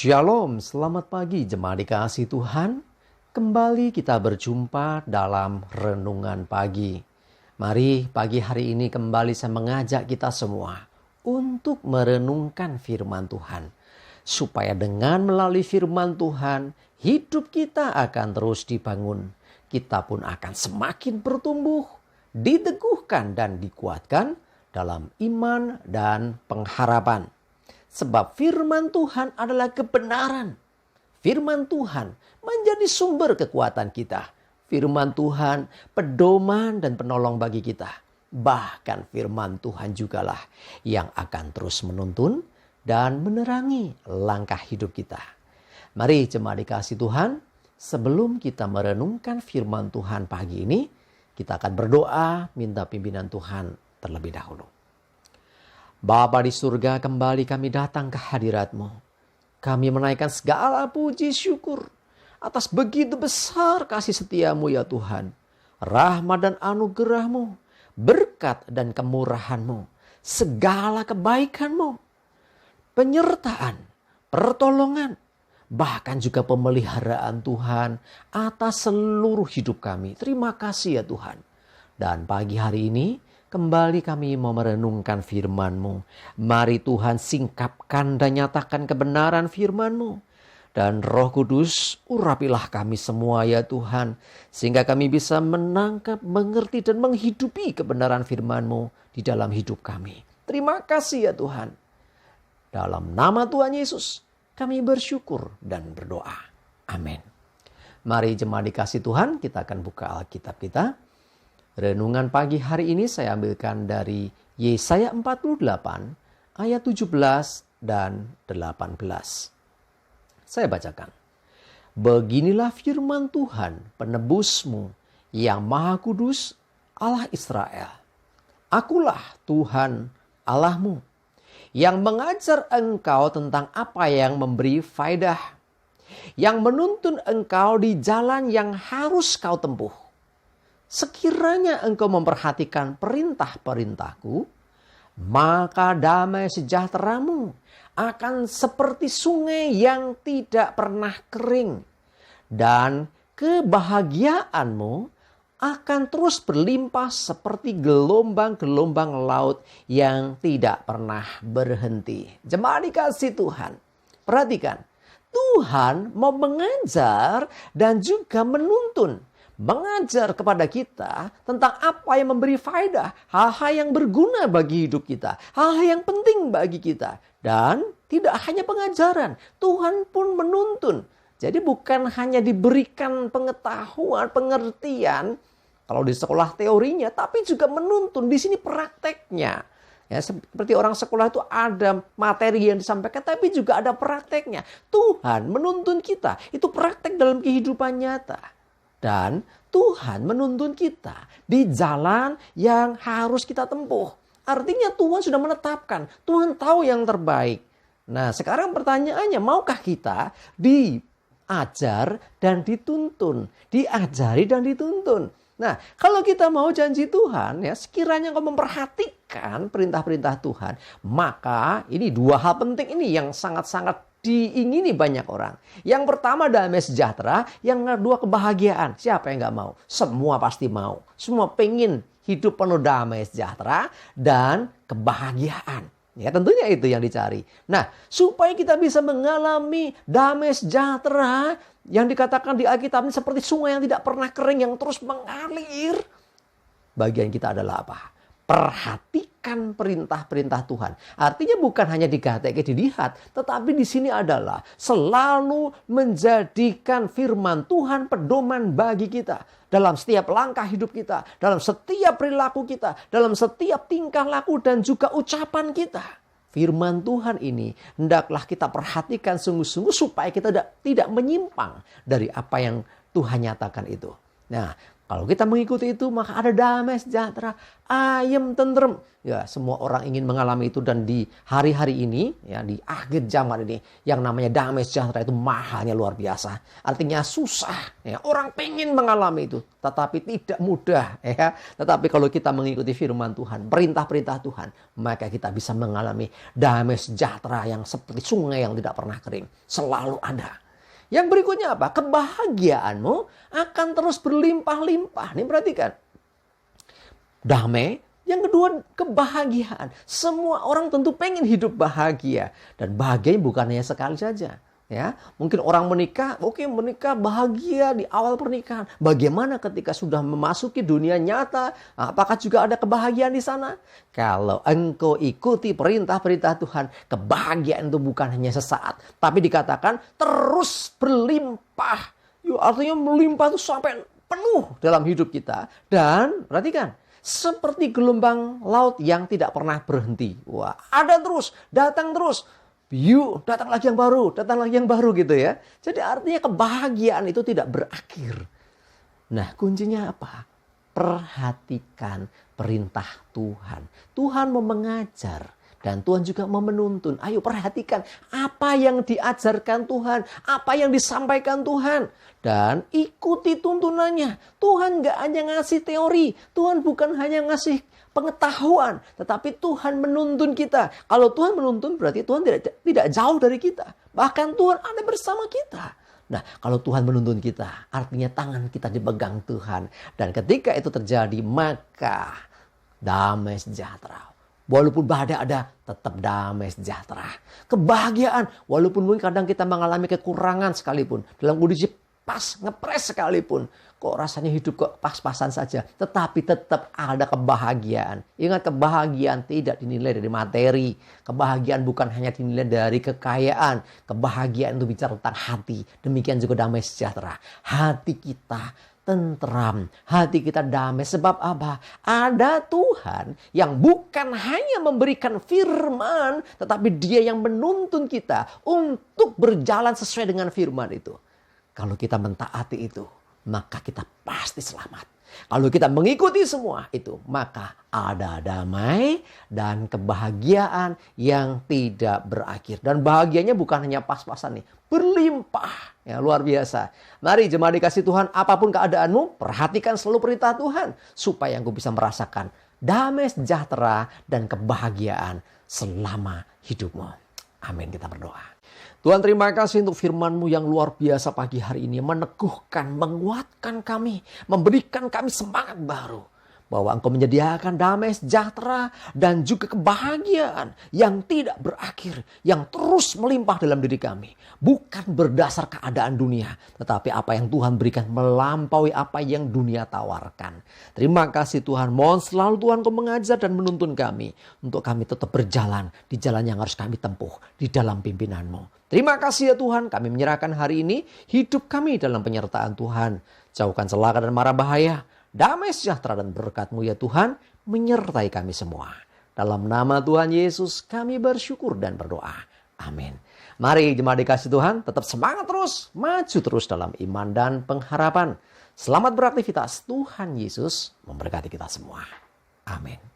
Shalom, selamat pagi jemaat dikasihi Tuhan. Kembali kita berjumpa dalam renungan pagi. Mari pagi hari ini kembali saya mengajak kita semua untuk merenungkan firman Tuhan. Supaya dengan melalui firman Tuhan, hidup kita akan terus dibangun. Kita pun akan semakin bertumbuh, diteguhkan dan dikuatkan dalam iman dan pengharapan. Sebab firman Tuhan adalah kebenaran. Firman Tuhan menjadi sumber kekuatan kita. Firman Tuhan pedoman dan penolong bagi kita. Bahkan firman Tuhan jugalah yang akan terus menuntun dan menerangi langkah hidup kita. Mari jemaat dikasihi Tuhan, sebelum kita merenungkan firman Tuhan pagi ini, kita akan berdoa minta pimpinan Tuhan terlebih dahulu. Bapa di surga, kembali kami datang ke hadirat-Mu. Kami menaikkan segala puji syukur atas begitu besar kasih setia-Mu ya Tuhan. Rahmat dan anugerah-Mu, berkat dan kemurahan-Mu, segala kebaikan-Mu, penyertaan, pertolongan, bahkan juga pemeliharaan Tuhan atas seluruh hidup kami. Terima kasih ya Tuhan. Dan pagi hari ini, kembali kami mau merenungkan firman-Mu. Mari Tuhan singkapkan dan nyatakan kebenaran firman-Mu. Dan Roh Kudus urapilah kami semua ya Tuhan. Sehingga kami bisa menangkap, mengerti dan menghidupi kebenaran firman-Mu di dalam hidup kami. Terima kasih ya Tuhan. Dalam nama Tuhan Yesus kami bersyukur dan berdoa. Amin. Mari jemaat dikasihi Tuhan, kita akan buka Alkitab kita. Renungan pagi hari ini saya ambilkan dari Yesaya 48 ayat 17 dan 18. Saya bacakan. Beginilah firman Tuhan penebusmu yang maha kudus, Allah Israel. Akulah Tuhan Allahmu yang mengajar engkau tentang apa yang memberi faedah, yang menuntun engkau di jalan yang harus kau tempuh. Sekiranya engkau memperhatikan perintah-perintahku, maka damai sejahteramu akan seperti sungai yang tidak pernah kering. Dan kebahagiaanmu akan terus berlimpah seperti gelombang-gelombang laut yang tidak pernah berhenti. Jemaat dikasihi Tuhan, perhatikan. Tuhan mau mengajar dan juga menuntun. Mengajar kepada kita tentang apa yang memberi faedah, hal-hal yang berguna bagi hidup kita, hal-hal yang penting bagi kita. Dan tidak hanya pengajaran, Tuhan pun menuntun. Jadi bukan hanya diberikan pengetahuan, pengertian, kalau di sekolah teorinya, tapi juga menuntun di sini prakteknya. Ya, seperti orang sekolah itu ada materi yang disampaikan, tapi juga ada prakteknya. Tuhan menuntun kita, itu praktek dalam kehidupan nyata. Dan Tuhan menuntun kita di jalan yang harus kita tempuh. Artinya Tuhan sudah menetapkan. Tuhan tahu yang terbaik. Nah sekarang pertanyaannya, maukah kita diajar dan dituntun? Diajari dan dituntun. Nah kalau kita mau janji Tuhan, ya sekiranya kau memperhatikan perintah-perintah Tuhan, maka ini dua hal penting ini yang sangat-sangat diingini banyak orang. Yang pertama damai sejahtera, yang kedua kebahagiaan. Siapa yang gak mau? Semua pasti mau. Semua pengen hidup penuh damai sejahtera dan kebahagiaan. Ya tentunya itu yang dicari. Nah supaya kita bisa mengalami damai sejahtera yang dikatakan di Alkitab ini seperti sungai yang tidak pernah kering, yang terus mengalir. Bagian kita adalah apa? Perhatikan perintah-perintah Tuhan. Artinya bukan hanya digatek dilihat, tetapi di sini adalah selalu menjadikan firman Tuhan pedoman bagi kita dalam setiap langkah hidup kita, dalam setiap perilaku kita, dalam setiap tingkah laku dan juga ucapan kita. Firman Tuhan ini hendaklah kita perhatikan sungguh-sungguh supaya kita tidak menyimpang dari apa yang Tuhan nyatakan itu. Nah, Kalau kita mengikuti itu, maka ada damai sejahtera, ayem, tentrem. Ya, semua orang ingin mengalami itu, dan di hari-hari ini, ya, di akhir zaman ini, yang namanya damai sejahtera itu mahalnya luar biasa. Artinya susah. Ya, orang pengen mengalami itu, tetapi tidak mudah. Ya. Tetapi kalau kita mengikuti firman Tuhan, perintah-perintah Tuhan, maka kita bisa mengalami damai sejahtera yang seperti sungai yang tidak pernah kering. Selalu ada. Yang berikutnya apa? Kebahagiaanmu akan terus berlimpah-limpah. Nih perhatikan. Damai. Yang kedua, kebahagiaan. Semua orang tentu pengen hidup bahagia. Dan bahagia bukan hanya sekali saja. Ya, mungkin orang menikah, oke, menikah bahagia di awal pernikahan. Bagaimana ketika sudah memasuki dunia nyata? Apakah juga ada kebahagiaan di sana? Kalau engkau ikuti perintah-perintah Tuhan, kebahagiaan itu bukan hanya sesaat, tapi dikatakan terus berlimpah. Artinya melimpah itu sampai penuh dalam hidup kita. Dan perhatikan, seperti gelombang laut yang tidak pernah berhenti. Wah, ada terus, datang terus. Yuk, datang lagi yang baru gitu ya. Jadi artinya kebahagiaan itu tidak berakhir. Nah, kuncinya apa? Perhatikan perintah Tuhan. Tuhan mau mengajar dan Tuhan juga mau menuntun. Ayo perhatikan apa yang diajarkan Tuhan, apa yang disampaikan Tuhan. Dan ikuti tuntunannya. Tuhan gak hanya ngasih teori. Tuhan bukan hanya ngasih pengetahuan, tetapi Tuhan menuntun kita. Kalau Tuhan menuntun berarti Tuhan tidak jauh dari kita. Bahkan Tuhan ada bersama kita. Nah, kalau Tuhan menuntun kita, artinya tangan kita dipegang Tuhan. Dan ketika itu terjadi, maka damai sejahtera. Walaupun badai ada, tetap damai sejahtera. Kebahagiaan, walaupun mungkin kadang kita mengalami kekurangan sekalipun. Dalam kondisi pas, ngepres sekalipun. Kok rasanya hidup kok pas-pasan saja. Tetapi tetap ada kebahagiaan. Ingat, kebahagiaan tidak dinilai dari materi. Kebahagiaan bukan hanya dinilai dari kekayaan. Kebahagiaan itu bicara tentang hati. Demikian juga damai sejahtera. Hati kita tentram. Hati kita damai. Sebab apa? Ada Tuhan yang bukan hanya memberikan firman. Tetapi dia yang menuntun kita untuk berjalan sesuai dengan firman itu. Kalau kita mentaati itu, maka kita pasti selamat. Kalau kita mengikuti semua itu, maka ada damai dan kebahagiaan yang tidak berakhir. Dan bahagianya bukan hanya pas-pasan nih, berlimpah. Ya, luar biasa. Mari jemaat dikasih Tuhan, apapun keadaanmu, perhatikan selalu perintah Tuhan. Supaya engkau bisa merasakan damai sejahtera dan kebahagiaan selama hidupmu. Amin, kita berdoa. Tuhan, terima kasih untuk firman-Mu yang luar biasa pagi hari ini. Meneguhkan, menguatkan kami. Memberikan kami semangat baru. Bahwa Engkau menyediakan damai sejahtera dan juga kebahagiaan yang tidak berakhir. Yang terus melimpah dalam diri kami. Bukan berdasar keadaan dunia. Tetapi apa yang Tuhan berikan melampaui apa yang dunia tawarkan. Terima kasih Tuhan. Mohon selalu Tuhan Kau mengajar dan menuntun kami. Untuk kami tetap berjalan di jalan yang harus kami tempuh. Di dalam pimpinanmu. Terima kasih ya Tuhan, kami menyerahkan hari ini hidup kami dalam penyertaan Tuhan. Jauhkan celaka dan mara bahaya, damai sejahtera dan berkat-Mu ya Tuhan, menyertai kami semua. Dalam nama Tuhan Yesus kami bersyukur dan berdoa. Amin. Mari jemaat dikasih Tuhan, tetap semangat terus, maju terus dalam iman dan pengharapan. Selamat beraktivitas, Tuhan Yesus memberkati kita semua. Amin.